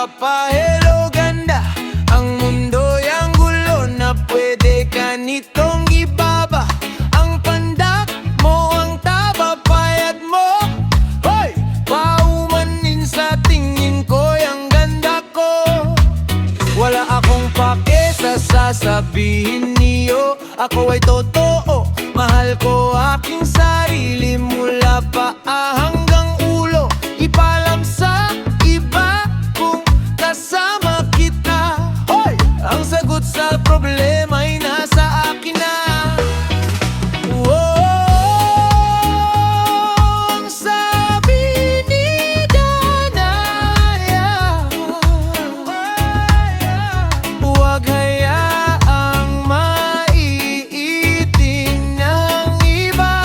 pa hello ganda. Ang mundo'y ang gulo na pwede ka nitong ibaba. Ang pandak mo, ang taba, payat mo. Hoy! Paumanin sa tingin ko, ang ganda ko. Wala akong pake sa sasabihin niyo. Ako ay totoo, mahal ko aking sarili. Mula paa hanggang ulo, ipalam sa iba kung kasama kita. Hoy! Ang sagot sa problema ay nasa akin na. Ang sabi ni Danaya, huwag hayaang maiiting ng iba.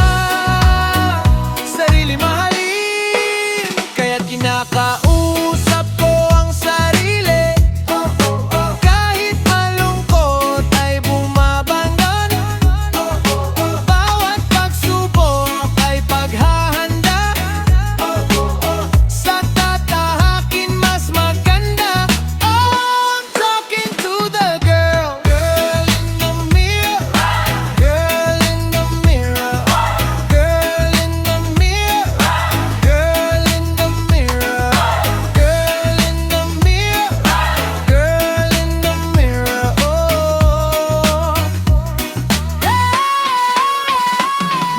Sarili mahalin, kaya't kinakausap ko ang sarili. Kahit malungkot ay bumabangon. Bawat pagsubok ay paghahanda. Sa tatahakin mas maganda. I'm talking to the girl. Girl in the mirror. Girl in the mirror. Girl in the mirror. Girl in the mirror. Girl in the mirror. Girl in the mirror.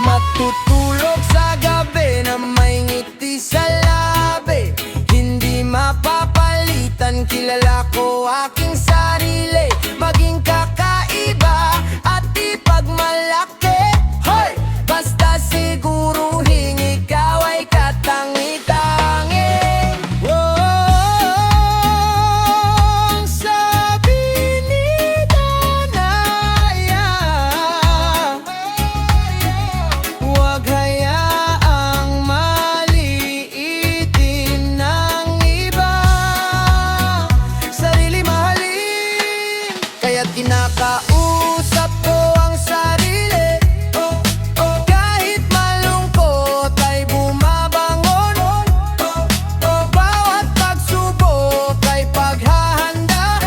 Matutulog sa gabi na may ngiti sa labi. Hindi mapapalitan, kilala ko aking sarili. Maging kakaiba at di pagmalaki. Hoy! Basta siguruhin ikaw ay katangi-tangi. Ang sabi ni Danaya, huwag hayaang maliitin ng iba. Sarili mahalin, kaya't kinakausap ko ang sarili. Kahit malungkot ay bumabangon. Bawat pagsubok ay paghahanda.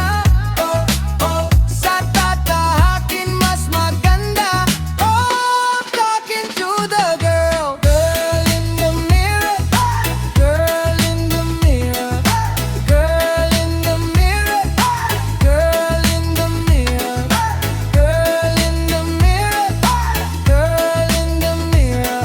Sa tatahakin mas maganda. I'm talking to the girl. Girl in the mirror. Girl in the mirror. Girl in the mirror. Girl in the mirror. Girl in the mirror. Girl in the mirror.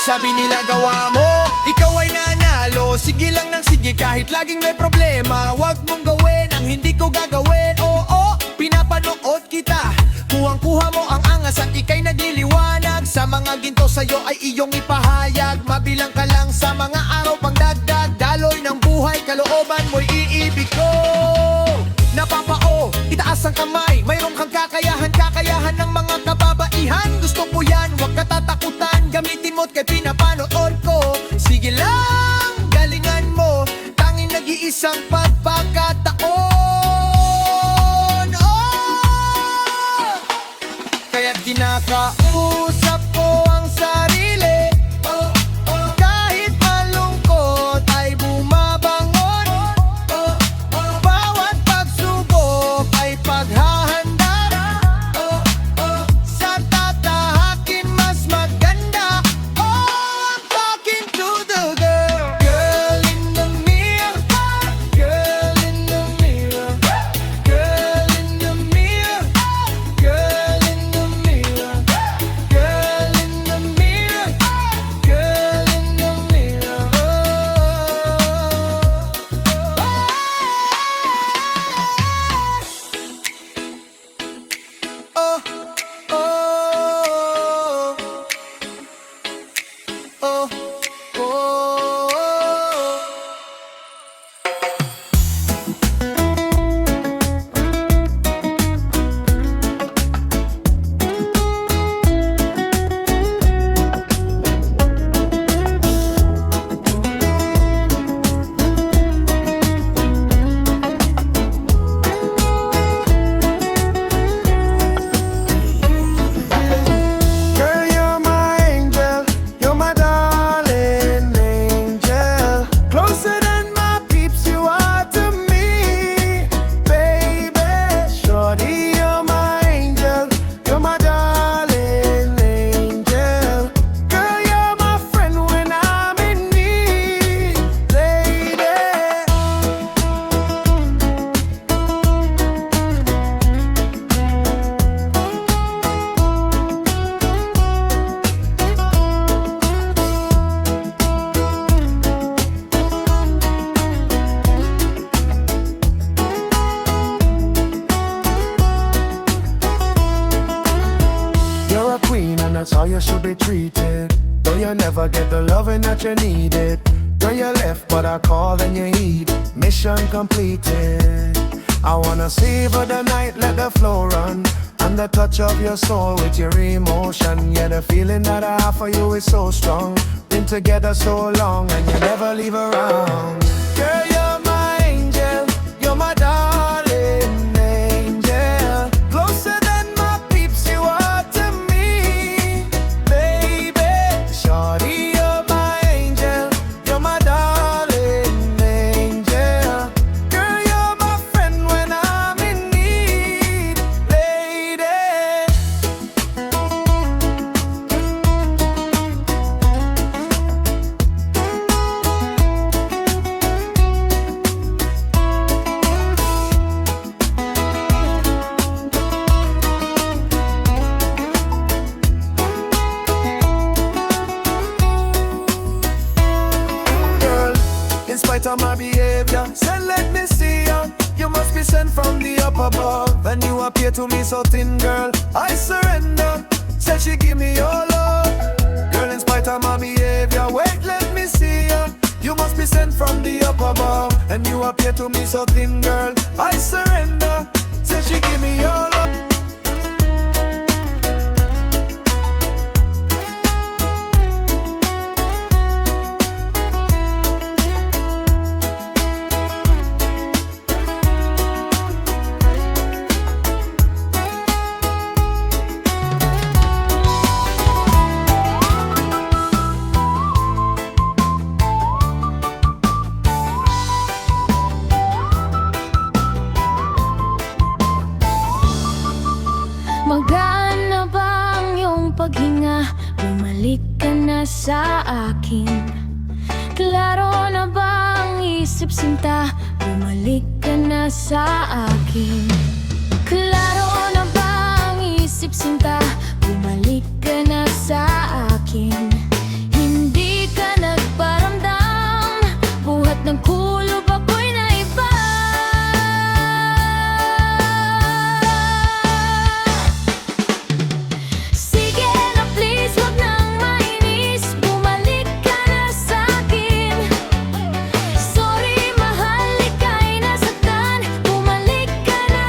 Sabi nila gawa mo, ikaw ay nanalo. Sige lang ng sige kahit laging may problema. Huwag mong gawin ang hindi ko gagawin. Oo, pinapanood kita. Kuhang-kuha mo ang angas at ika'y nagliliwanag. Sa mga ginto sa'yo ay iyong ipahayag. Mabilang ka lang sa mga araw pang dagdag. Daloy ng buhay, kalooban mo'y iibig ko. Napapao, itaas ang kamay. Mayroon kang kakayahan, kakayahan ng mga kababaihan. Gusto ko yan, huwag katatakutan. Gamitin mo't kay pinapanood ko. Sige lang, galingan mo. Tanging nag-iisang pagkakataon. Kaya't kinakausap ko ang sarili. Kahit malungkot ay bumabangon. Bawat pagsubok ay paghahanda. Sa tatahakin mas maganda. I'm talking to the girl. Girl in the mirror. Girl in the mirror. Girl in the mirror. Girl in the mirror. Girl that's how you should be treated. Though you never get the loving that you needed. Girl, you left, but I called and you heed. Mission completed. I wanna savor the night, let the flow run. And the touch of your soul with your emotion. Yeah, the feeling that I have for you is so strong. Been together so long and you never leave around. Girl, you're my angel, you're my darling angel. Closer than my peeps, you are to me, baby. Shawty, you're my angel, you're my darling angel. Girl, you're my friend when I'm in need, lady. In spite of my behavior, said let me see ya. You must be sent from the up above, and you appear to me so thin, girl. I surrender. Said she give me your love, girl. In spite of my behavior, wait, let me see ya. You must be sent from the up above, and you appear to me so thin, girl. I surrender. Said she give me your love. Magaan na ba ang iyong paghinga? Bumalik ka na sa akin. Klaro na ba ang isip sinta? Bumalik ka na sa akin. Klaro na ba ang isip sinta? Bumalik ka na sa akin. Hindi ka nagparamdam, buhat ng kulob ako'y naiba. Sige na please, wag nang mainis. Bumalik ka na sa'kin. Sorry mahal, ika'y nasaktan. Bumalik ka na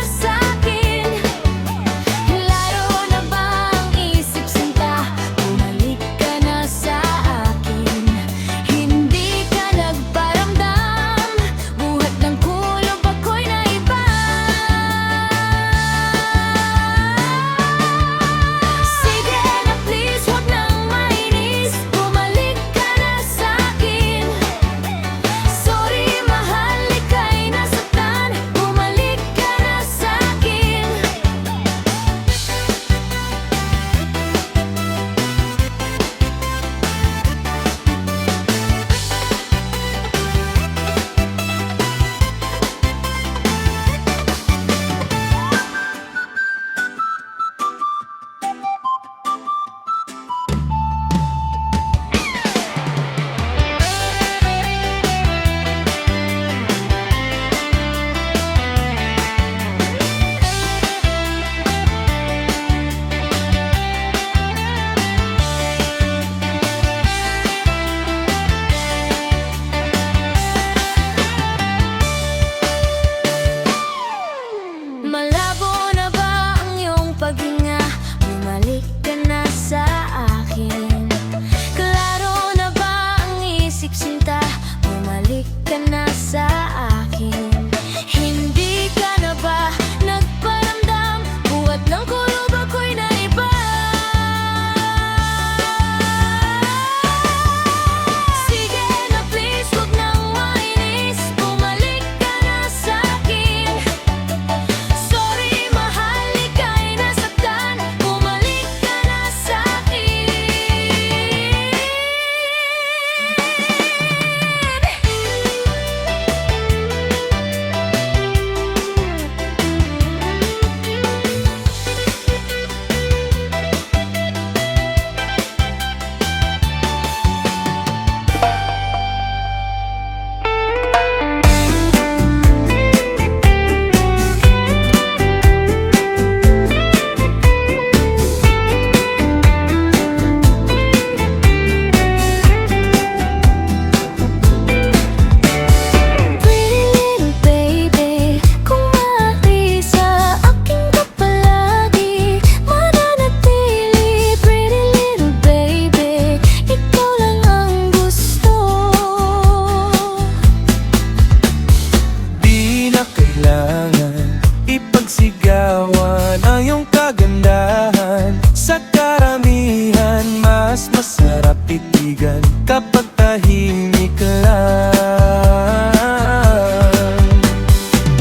sayawan ang iyong kagandahan. Sa karamihan, mas masarap titigan kapag tahimik ka lang.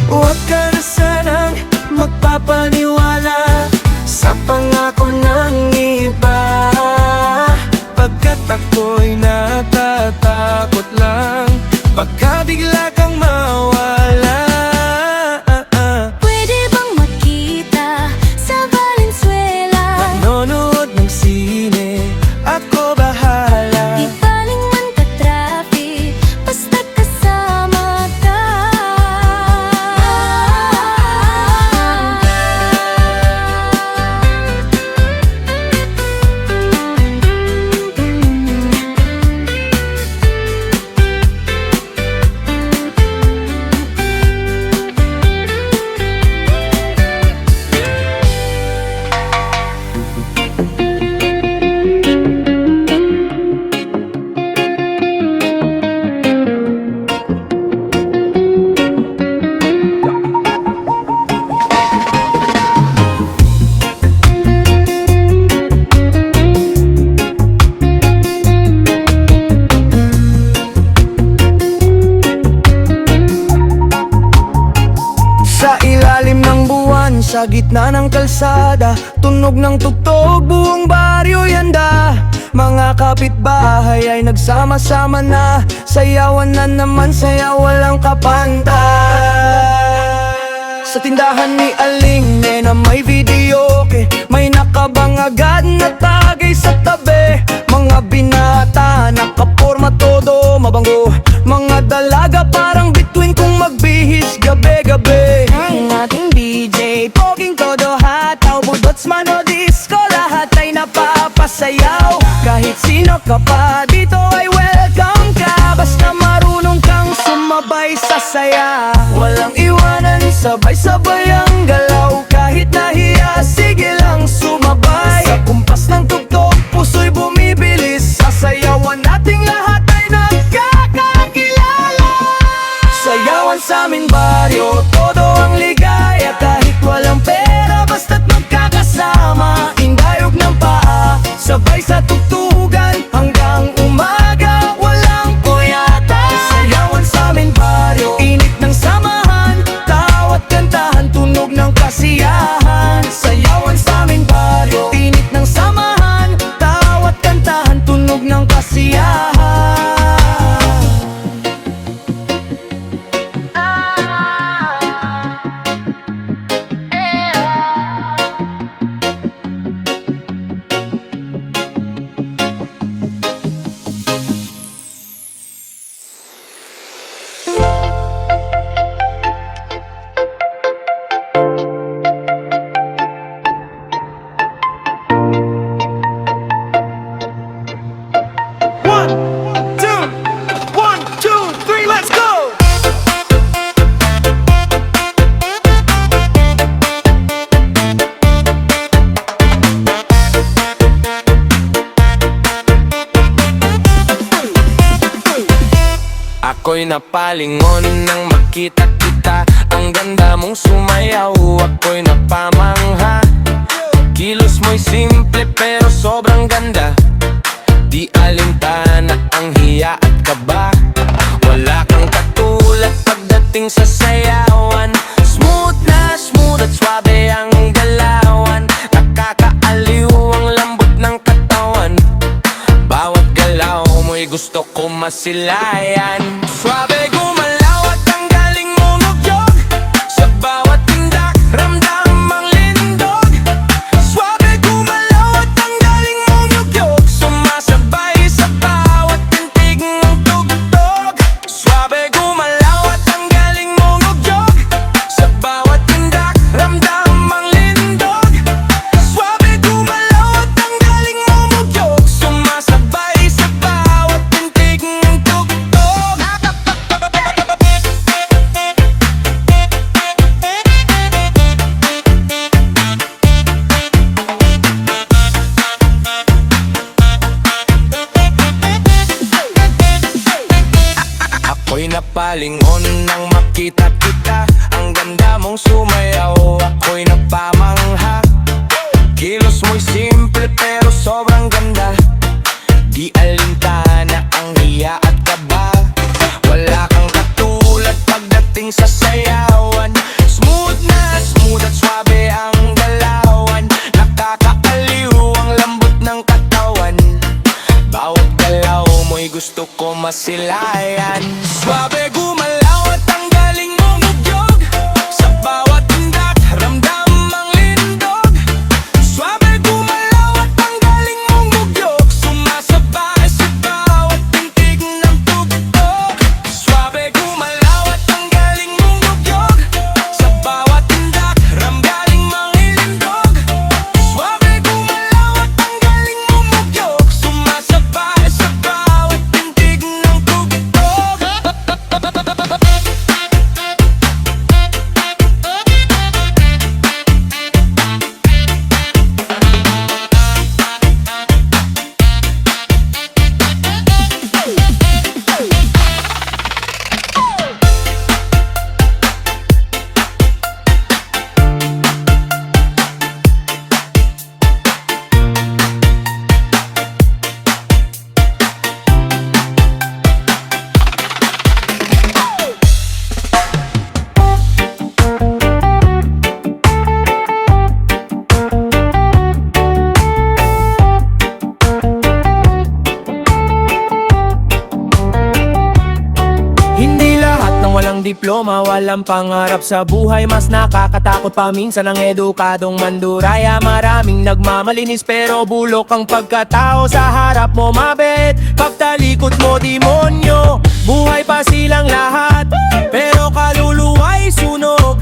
Huwag ka na sanang magpapaniwala sa pangako ng iba, pagkat ako'y natatakot lang pagka bigla kang mawala. Pwede bang makita sa Valenzuela? Nanonood ng sine, ako bahala. Di baling man ka-traffic, basta kasama ka. Sa ilalim ng buwan, sa gitna ng kalsada, tunog ng tugtog, buong baryo yanda. Mga kapitbahay ay nagsama-sama na, sayawan na naman, sayaw walang kapantay. Sa tindahan ni Aling Nena may videoke, may nakabang agad na tagay sa tabi. Mga binata, nakaporma todo mabango, mga dalaga parang bituin kung magbihis gabi-gabi. Ang ating DJ, poging todo hataw, budots man o disco, lahat ay napapasayaw. Kahit sino ka pa dito ay welcome ka, basta marunong kang sumabay sa saya. Walang iwanan, sabay-sabay ang galaw, kahit nahiya, sige lang sumabay. Sa kumpas ng tugtog, puso'y bumibilis, sasayawan nating lahat ay nagkakakilala. Sayawan sa aming baryo, todo ang ligaya, kahit walang pera, basta't magkakasama. Indayog ng paa, sabay sa tugtugan, hanggang umaga, walang puyatan. Sayawan sa aming baryo, init ng samahan, tawat kantahan, tunog ng kasiyahan. Sayawan sa aming baryo, init ng samahan, tawat kantahan, tunog ng kasiyahan. One, two, three, let's go! Ako'y napalingon nang makita kita, ang ganda mong sumayaw, ako'y napamangha. Kilos mo'y simple pero sobrang ganda, di alintana ang hiya at kaba. Wala kang katulad pagdating sa sayawan, smooth na smooth at swabe ang galawan. Nakakaaliw ang lambot ng katawan, bawat galaw mo'y gusto ko masilayan. Swabe gumalaw at ang galing mo magyog, sa bawat tindak ramdam ang lindog. Swabe gumalaw at ang galing mo magyog, sumasabay sa bawat tintig ng tugtog. Swabe gumalaw at ang galing mo magyog, sa bawat tindak ramdam ang lindog. Swabe gumalaw at ang galing mo magyog, sumasabay sa bawat tintig ng tugtog. Ako'y napalingon nang makita kita, ang ganda mong sumayaw, ako'y gusto ko masilayan. Swabe gumalaw at ang galing mong udyog, sa bawat tindak ramdam ang lindog. Swabe gumalaw at ang galing mong udyog, sumasabay sa bawat tintig ng tugtog. Swabe gumalaw at ang galing mong udyog, sa bawat tindak ramdam ang lindog. Swabe gumalaw at ang galing mong udyog, sumasabay sa bawat tintig ng tugtog. Hindi lahat ng walang diploma, walang pangarap sa buhay. Mas nakakatakot pa minsan ang edukadong manduraya. Maraming nagmamalinis pero bulok ang pagkatao. Sa harap mo mabait, pagtalikod mo demonyo. Buhay pa silang lahat, pero kaluluwa'y sunog.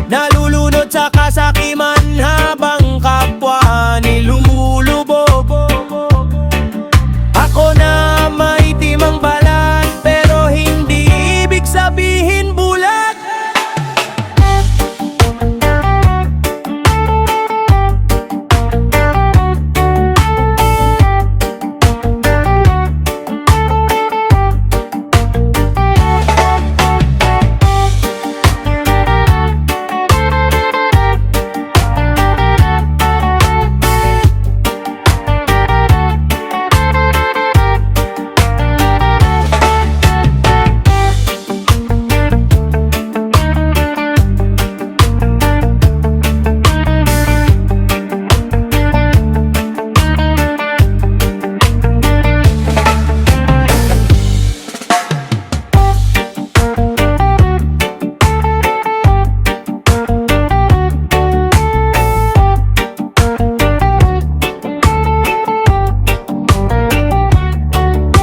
Nalulunod sa kasakiman habang kapwa nilulubog. Ako na may timang balat, pero hindi ibig sabihin bulat.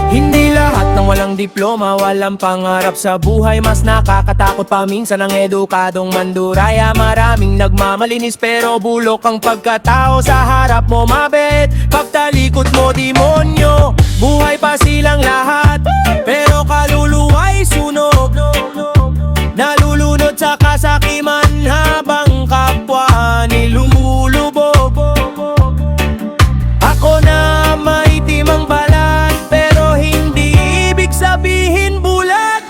Hindi lahat ng walang diploma, walang pangarap sa buhay. Mas nakakatakot pa minsan ang edukadong manduraya. Maraming nagmamalinis pero bulok ang pagkatao. Sa harap mo mabait, pagtalikod mo demonyo. Buhay pa silang lahat, pero kaluluwa'y sunog. Nalulunod sa kasakiman habang kapwa nilulubog. Ako na may timang balat, pero hindi ibig sabihin bulat.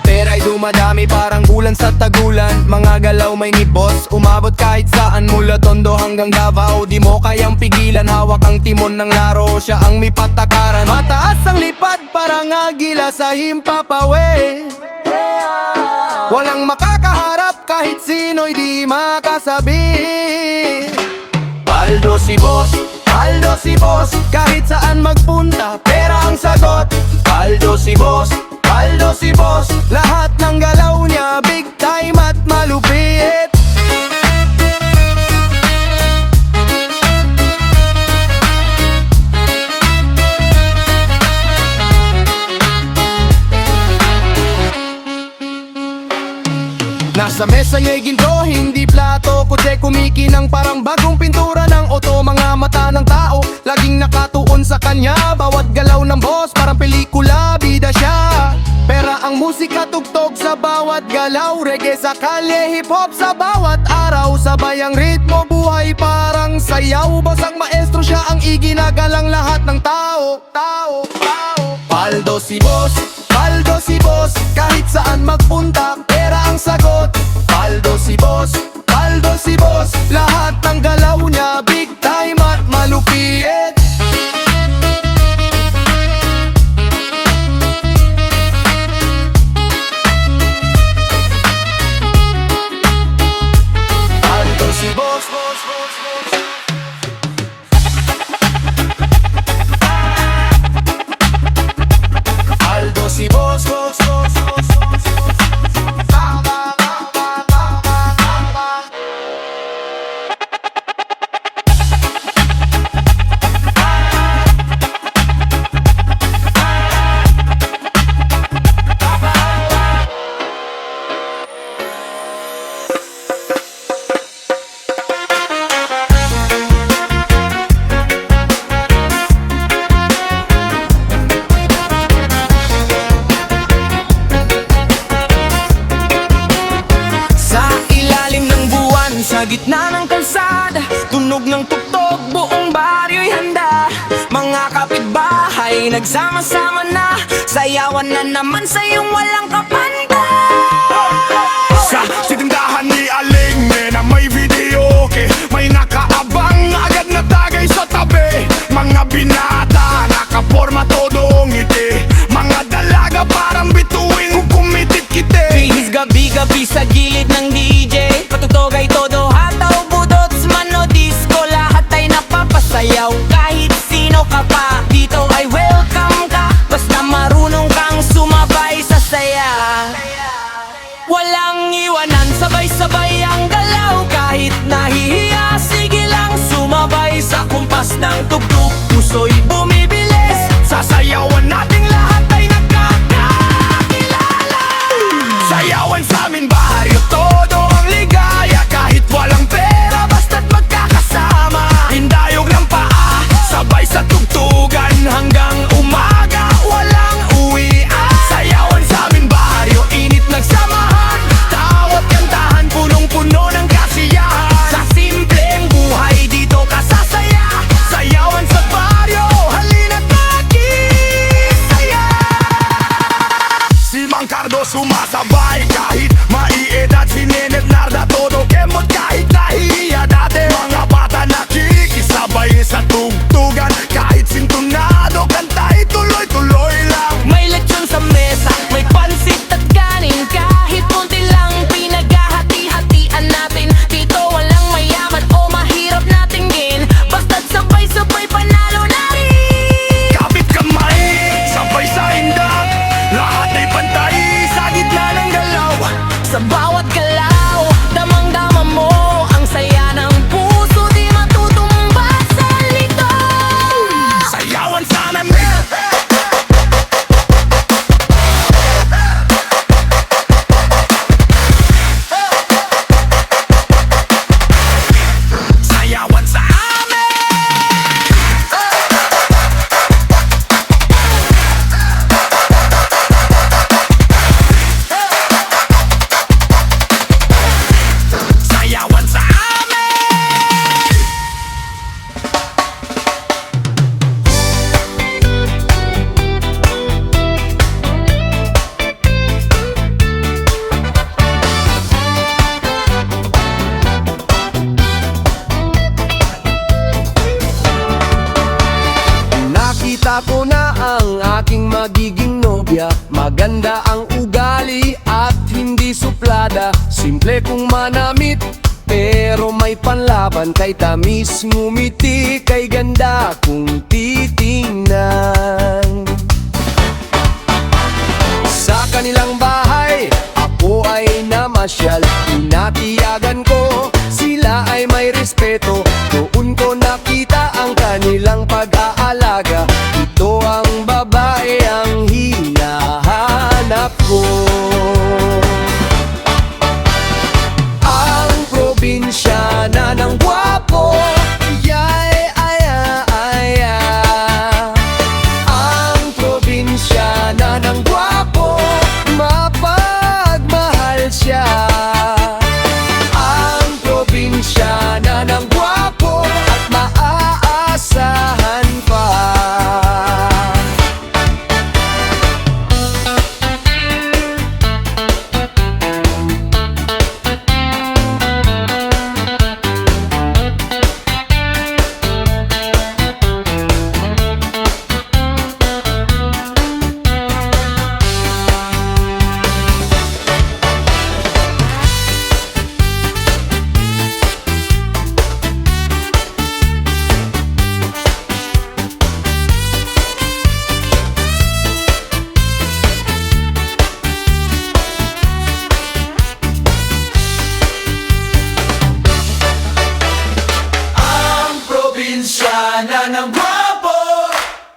Pera'y dumadami parang ulan sa tagulan. Mga galaw may nibos, umabot kahit saan. Mula Tondo hanggang Davao, di mo kayang pigilan. Hawak ang timon ng laro, siya ang may patakaran. Mataas ang lipad, parang agila sa himpapawid. Walang makakaharap, kahit sino'y di makasabi. Paldo si boss, paldo si boss. Kahit saan magpunta, pera ang sagot. Paldo si boss, paldo si boss. Lahat ng galaw niya, big time at malupit. Nasa mesa niya'y ginto, hindi plato Kutse kumikinang parang bagong pintura ng oto. Mga mata ng tao, laging nakatuon sa kanya. Bawat galaw ng boss, parang pelikula, bida siya. Pera ang musika, tugtog sa bawat galaw. Reggae sa kalye, hip-hop sa bawat araw. Sabay ang ritmo, buhay parang sayaw. Boss ang maestro, siya ang iginagalang lahat ng tao. Paldo si boss, paldo si boss. Kahit saan magpunta, pera ang sagot. Paldo si boss, paldo si boss. Lahat ng galaw niya, big time at malupit. Paldo si boss, boss, boss, boss. Paldo si boss, boss, boss, boss, boss, boss. Sa gitna ng kalsada, tunog ng tugtog, buong baryo'y handa. Mga kapitbahay, nagsama-sama na, sayawan na naman sa iyong walang kapanta. Sa sitindahan ni Aling na may video okay. May nakaabang agad na tagay sa tabi. Mga binata, nakaporma todong ngiti. Mga dalaga parang bituin kung kumitit-kiti. Bihis gabi-gabi sa gilid ng DJ, patutog ay todo, hataw, budots, mano, disco. Lahat ay napapasayaw, kahit sino ka pa dito ay welcome ka. Basta marunong kang sumabay sa saya. Walang iwanan, sabay-sabay ang galaw. Kahit nahihiya, sige lang sumabay sa kumpas ng tugtog. Puso'y bumibilis, Sasayawan nating lahat ay nagkakakilala. Sayawan sa amin baryo, todo ang ligaya. Kahit walang pera, basta't magkakasama. Hindayog ng paa, sabay sa tugtugan. Hanggang umaga, walang uwian. Sayawan sa amin baryo, init nagsamahan. Tawat kantahan, punong-puno ng kasiyahan. Sa simpleng buhay, dito ka sasaya. Sayawan sa baryo, halina't makisaya. Si Mang Cardo sumasabay kahit maiedad. Si Nenet Narda todo kemot kahit nahiya dati. Mga bata nakikisabay sa tugtugan. Kahit sintonado, kantay tuloy-tuloy lang. may lechon sa mesa, may pansit at kanin. Kahit konti lang pinaghahati-hatian natin. Dito walang mayaman o mahirap natin din. Basta't sabay-sabay panalo na rin. Kapit kamay, sabay sa indak. Lahat ay pantay sa gitna ng galaw. Sa bawat galaw, damang-dama mo ang saya ng puso, di matutumba sa lito. Sayawan sa namin. Sayawan sa amin. Sayawan sa amin. Nakita ko na ang aking magiging nobya. Maganda ang ugali at hindi suplada. Simple kung manamit, pero may panlaban. Kay tamis ngumiti, kay ganda kung titingnan. Sa kanilang bahay, ako ay namasyal. Tinatiyagan ko, sila ay may respeto. Doon ko nakita ang kanilang pag-aalaga. Ito ang babae ang hinahanap ko.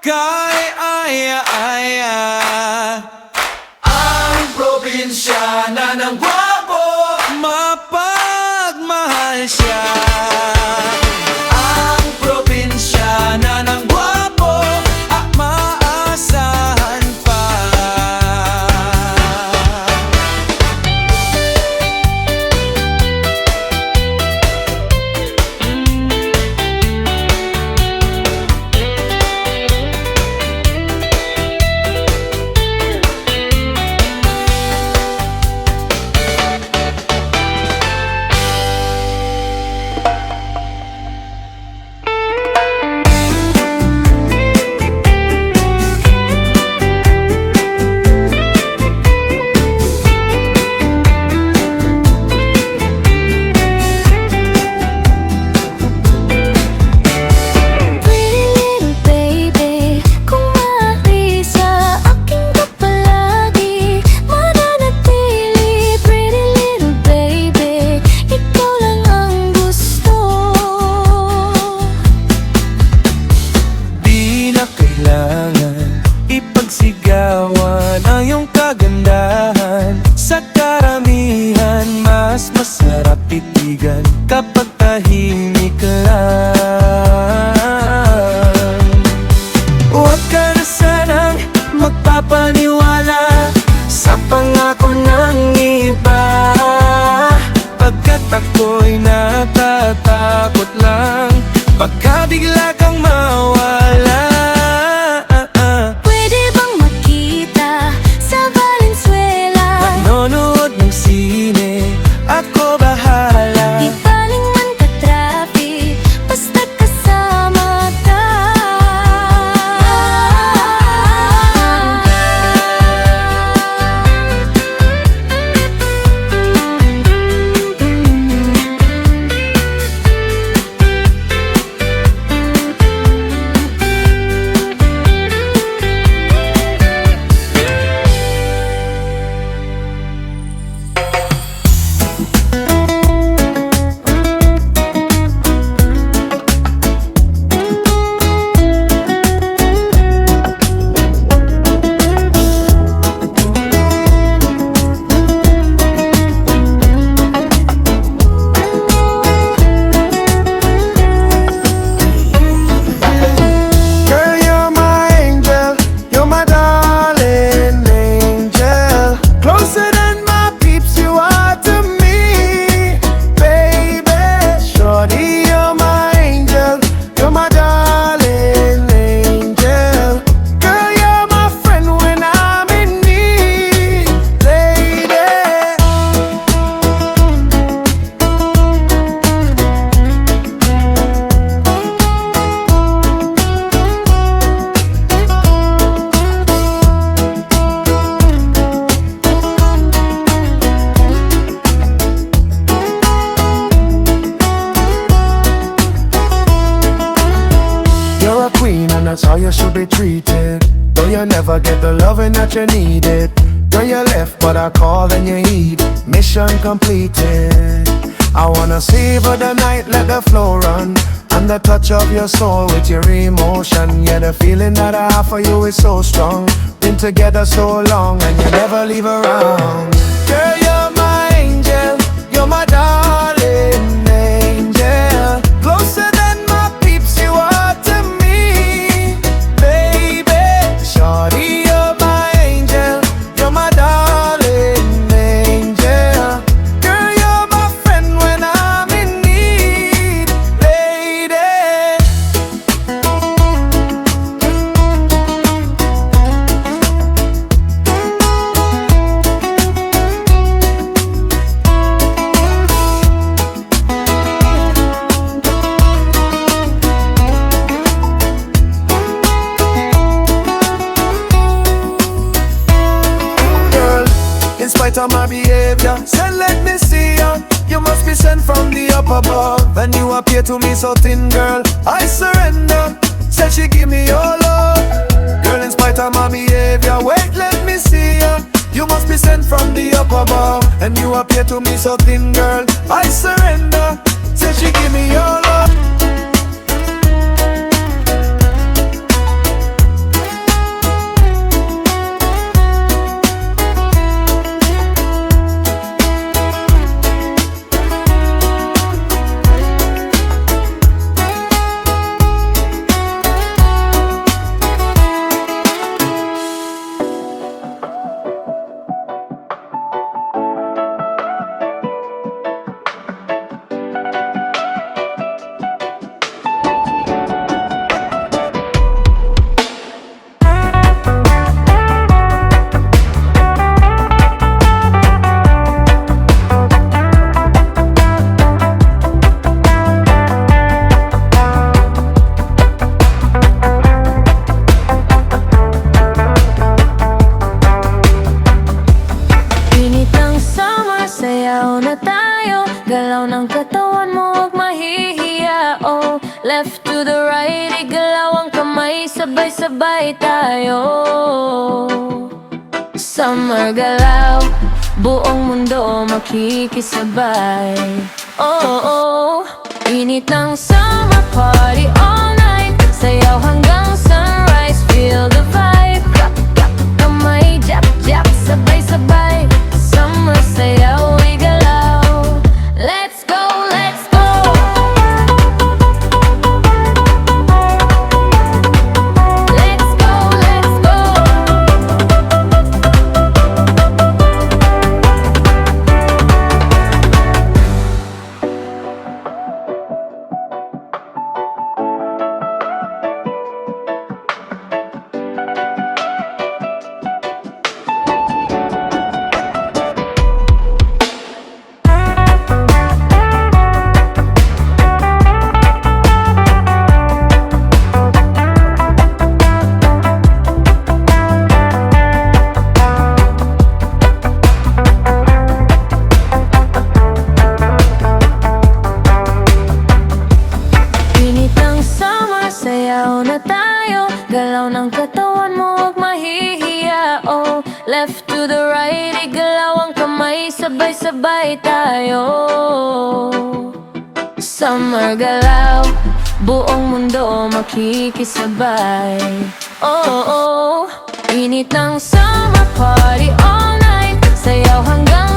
kaya ang probinsyana ng gwapo, mapagmahal siya. Ang probinsyana ng gwapo at maasahan pa. Ipagsigawan ang iyong kagandahan. Sa karamihan, mas masarap titigan kapag tahimik ka lang. Huwag ka na sanang magpapaniwala sa pangako ng iba, pagkat ako'y natatakot lang baka bigla kang mawala. Ako bahala. Di baling man ka-traffic, basta't kasama ka. You're a queen and that's how you should be treated. Though you never get the loving that you needed. Girl, you left but I called and you heed. Mission completed. I wanna savor the night, let the flow run. And the touch of your soul with your emotion. Yeah, the feeling that I have for you is so strong. Been together so long and you never leave around. Girl, you're my angel, you're my darling angel. Closer than my peeps, you are to me, baby. Shawty, you're my angel, you're my darling angel. Girl, you're my friend when I'm in need, lady. In spite of my behavior, said let me see ya. You must be sent from the up above, and you appear to me so thin, girl. I surrender. Said she give me your love, girl. In spite of my behavior, wait, let me see ya. You must be sent from the up above, and you appear to me so thin, girl. I surrender. Said she give me your love. sayaw na tayo. Galaw ng katawan mo, huwag mahihiya. Oh, left to the right, igalaw ang kamay. Sabay-sabay tayo. Summer galaw, buong mundo makikisabay. Oh, init ng summer party all night. Sayaw hanggang sunrise, feel the vibe. Clap, clap, kamay, jap, jap, sabay-sabay. Summer sayaw, igalaw. Let's go, let's go. Let's go, let's go. Init ng summer, sayaw na tayo. Galaw ng katawan mo, huwag mahihiya. Oh, left to the right, igalaw ang kamay. Sabay-sabay tayo. Summer galaw, buong mundo makikisabay. Oh, init ng summer party all night. Sayaw hanggang